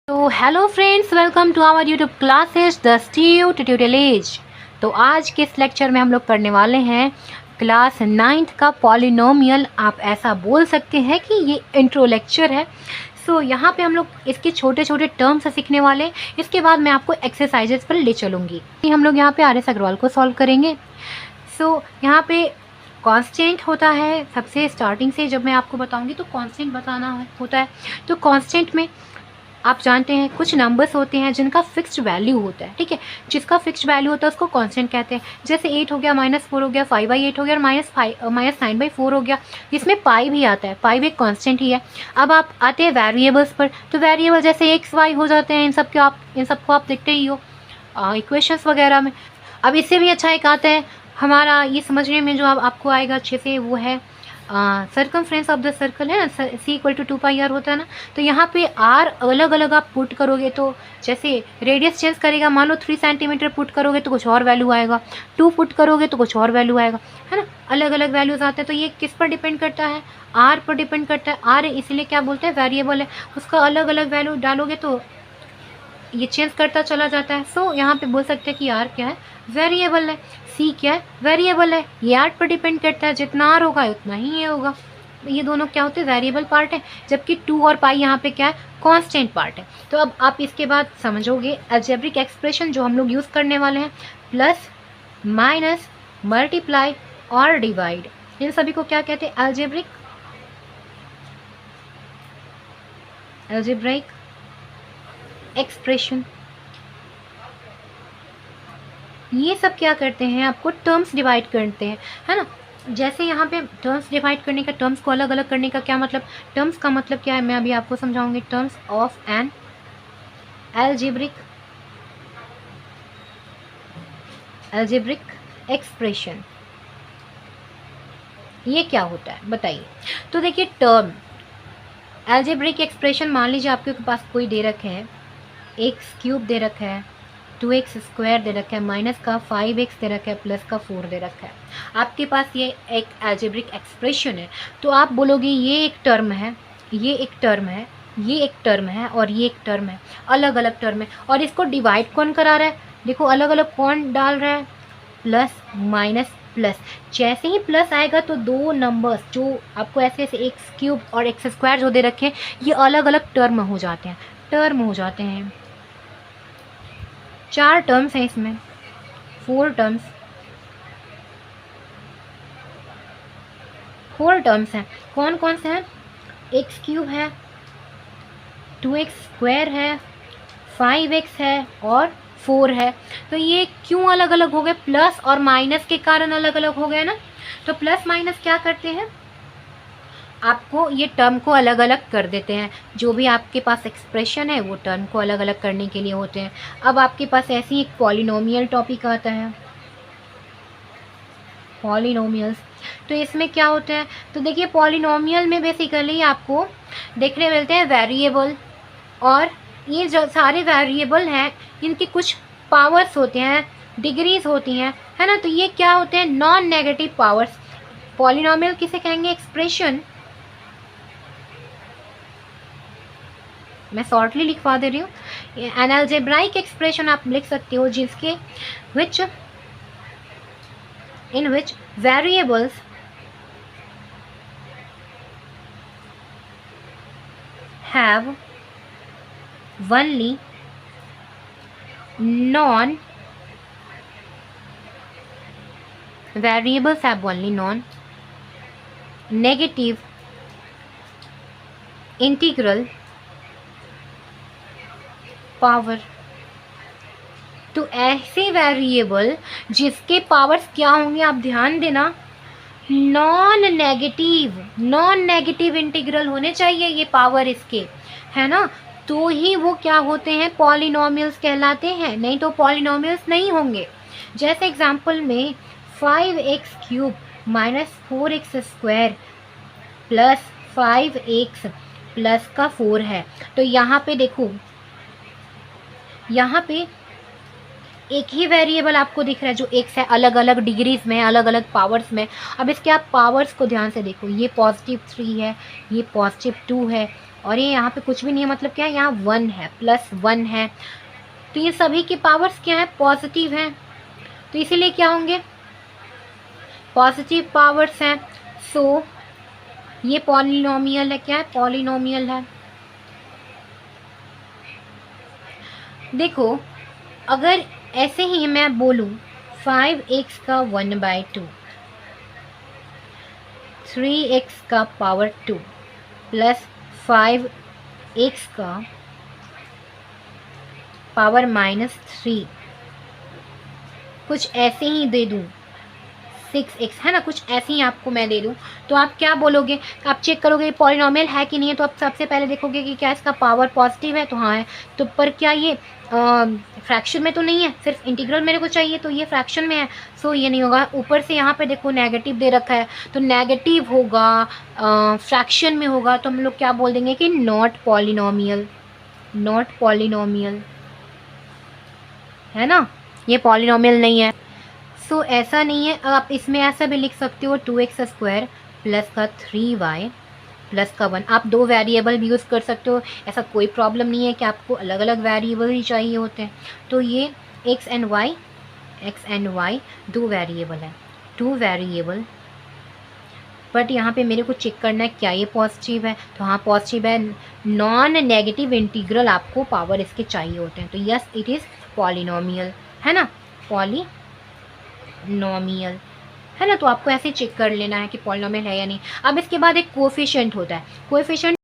तो hello friends, welcome to our YouTube classes the Steve tutorial edge. तो आज के इस लेक्चर में हम लोग पढ़ने वाले हैं क्लास 9th का पॉलिनोमियल। आप ऐसा बोल सकते हैं कि ये इंट्रो लेक्चर है। यहाँ पे हम लोग इसके छोटे छोटे टर्म्स सीखने वाले हैं। इसके बाद मैं आपको एक्सरसाइजेस पर ले चलूँगी। हम लोग यहाँ पे आर एस अग्रवाल को सॉल्व करेंगे। यहाँ पे कांस्टेंट होता है सबसे स्टार्टिंग से। जब मैं आपको बताऊँगी तो कांस्टेंट बताना होता है। तो कांस्टेंट में आप जानते हैं कुछ नंबर्स होते हैं जिनका फिक्स्ड वैल्यू होता है, ठीक है। जिसका फिक्स्ड वैल्यू होता है उसको कांस्टेंट कहते हैं। जैसे 8 हो गया, -4 हो गया, 5/8 हो गया और -9/4 हो गया। इसमें पाई भी आता है, पाई भी एक कांस्टेंट ही है। अब आप आते हैं वेरिएबल्स पर। तो वेरिएबल जैसे एक्स वाई हो जाते हैं। इन सबको आप देखते ही हो इक्वेशंस वगैरह में। अब इससे भी अच्छा एक आता है हमारा, ये समझने में जो आपको आएगा अच्छे से, वो है सर्कमफ्रेंस ऑफ द सर्कल है ना, C = 2πr होता है ना। तो यहाँ पे R अलग अलग आप पुट करोगे तो जैसे रेडियस चेंज करेगा। मान लो 3 सेंटीमीटर पुट करोगे तो कुछ और वैल्यू आएगा, 2 पुट करोगे तो कुछ और वैल्यू आएगा, है ना। अलग अलग वैल्यूज आते हैं। तो ये किस पर डिपेंड करता है? R पर डिपेंड करता है। R इसलिए क्या बोलते हैं, वेरिएबल है, उसका अलग अलग वैल्यू डालोगे तो ये चेंज करता चला जाता है। यहाँ पे बोल सकते हैं कि R क्या है, वेरिएबल है। C क्या है, वेरिएबल है। ये R पर डिपेंड करता है, जितना R होगा उतना ही ये होगा। ये दोनों क्या होते हैं, वेरिएबल पार्ट है। जबकि 2 और पाई यहाँ पे क्या है, कांस्टेंट पार्ट है। तो अब आप इसके बाद समझोगे अलजेब्रिक एक्सप्रेशन जो हम लोग यूज़ करने वाले हैं, प्लस माइनस मल्टीप्लाई और डिवाइड। इन सभी को क्या कहते हैं, अलजेब्रिक एक्सप्रेशन। ये सब क्या करते हैं, आपको टर्म्स डिवाइड करते हैं, है ना। जैसे यहाँ पे टर्म्स डिवाइड करने का, टर्म्स को अलग अलग करने का क्या मतलब, टर्म्स का मतलब क्या है मैं अभी आपको समझाऊंगी। Terms of an algebraic expression, ये क्या होता है बताइए। तो देखिए, टर्म अलजेब्रिक एक्सप्रेशन, मान लीजिए आपके पास कोई दे रखे है, x³ दे रखा है, 2x² दे रखा है, माइनस का 5x दे रखा है, प्लस का 4 दे रखा है। आपके पास ये एक अलजेब्रिक एक्सप्रेशन है। तो आप बोलोगे ये एक टर्म है, ये एक टर्म है, ये एक टर्म है और ये एक टर्म है, अलग अलग टर्म है। और इसको डिवाइड कौन करा रहा है, देखो अलग अलग कौन डाल रहा है, प्लस माइनस प्लस। जैसे ही प्लस आएगा तो दो नंबर्स जो आपको ऐसे ऐसे x³ और x² जो दे रखे हैं, ये अलग अलग टर्म हो जाते हैं, 4 टर्म्स हैं इसमें, 4 टर्म्स हैं। कौन कौन से हैं, x³ है, 2x² है, 5x है और 4 है। तो ये क्यों अलग अलग हो गए, प्लस और माइनस के कारण अलग अलग हो गए ना। तो प्लस माइनस क्या करते हैं, आपको ये टर्म को अलग अलग कर देते हैं। जो भी आपके पास एक्सप्रेशन है वो टर्म को अलग अलग करने के लिए होते हैं। अब आपके पास ऐसी एक पॉलिनोमियल टॉपिक आता है, पॉलिनोमियल्स। तो इसमें क्या होता है, तो देखिए पॉलिनोमियल में बेसिकली आपको देखने मिलते हैं वेरिएबल, और ये जो सारे वेरिएबल हैं इनके कुछ पावर्स होते हैं, डिग्रीज होती हैं, है ना। तो ये क्या होते हैं, नॉन नेगेटिव पावर्स। पॉलिनोमियल किसे कहेंगे, एक्सप्रेशन, मैं शॉर्टली लिखवा दे रही हूँ। एन अलजेब्राइक एक्सप्रेशन आप लिख सकते हो जिसके in which variables have only non-negative integral power. तो ऐसे वेरिएबल जिसके पावर्स क्या होंगे, आप ध्यान देना, नॉन नेगेटिव इंटीग्रल होने चाहिए ये पावर इसके, है ना। तो ही वो क्या होते हैं, पॉलिनोमियल्स कहलाते हैं, नहीं तो पॉलिनोमियल्स नहीं होंगे। जैसे एग्जांपल में 5x³ - 4x² plus 5x plus का 4 है। तो यहाँ पे देखो, यहाँ पे एक ही वेरिएबल आपको दिख रहा है जो एक्स है, अलग अलग डिग्रीज में, अलग अलग पावर्स में। अब इसके आप पावर्स को ध्यान से देखो, ये +3 है, ये +2 है, और ये यहाँ पे कुछ भी नहीं है, मतलब क्या है, यहाँ 1 है, +1 है। तो ये सभी की पावर्स क्या है, पॉजिटिव हैं, तो इसीलिए क्या होंगे, पॉजिटिव पावर्स हैं। सो ये पॉलिनोमियल है, क्या है, पॉलिनोमियल है। देखो अगर ऐसे ही मैं बोलूँ 5x का 1/2, 3x का पावर 2 प्लस 5x का पावर -3, कुछ ऐसे ही दे दूँ, 6x है ना, कुछ ऐसे ही आपको मैं दे दूँ, तो आप क्या बोलोगे, आप चेक करोगे पॉलिनोमियल है कि नहीं है। तो आप सबसे पहले देखोगे कि क्या इसका पावर पॉजिटिव है, तो हाँ है। तो पर क्या ये फ्रैक्शन में तो नहीं है, सिर्फ इंटीग्रल मेरे को चाहिए, तो ये फ्रैक्शन में है, सो ये नहीं होगा। ऊपर से यहाँ पे देखो नेगेटिव दे रखा है, तो नेगेटिव होगा, फ्रैक्शन में होगा, तो हम लोग क्या बोल देंगे कि नॉट पॉलिनोमियल, नॉट पॉलिनोमियल, है ना, ये पॉलिनोमियल नहीं है। सो ऐसा नहीं है, आप इसमें ऐसा भी लिख सकते हो 2x² प्लस का 3y प्लस का 1। आप दो वेरिएबल भी यूज़ कर सकते हो, ऐसा कोई प्रॉब्लम नहीं है कि आपको अलग अलग वेरिएबल ही चाहिए होते हैं। तो ये x एंड y दो वेरिएबल है, टू वेरिएबल, बट यहाँ पे मेरे को चेक करना है क्या ये पॉजिटिव है, तो हाँ पॉजिटिव है। नॉन नेगेटिव इंटीग्रल आपको पावर इसके चाहिए होते हैं, तो यस इट इज़ पॉलिनोमियल, है ना, पॉलिनोमियल, है ना। तो आपको ऐसे चेक कर लेना है कि पॉलिनोमियल है या नहीं। अब इसके बाद एक कोएफिशिएंट होता है, कोएफिशिएंट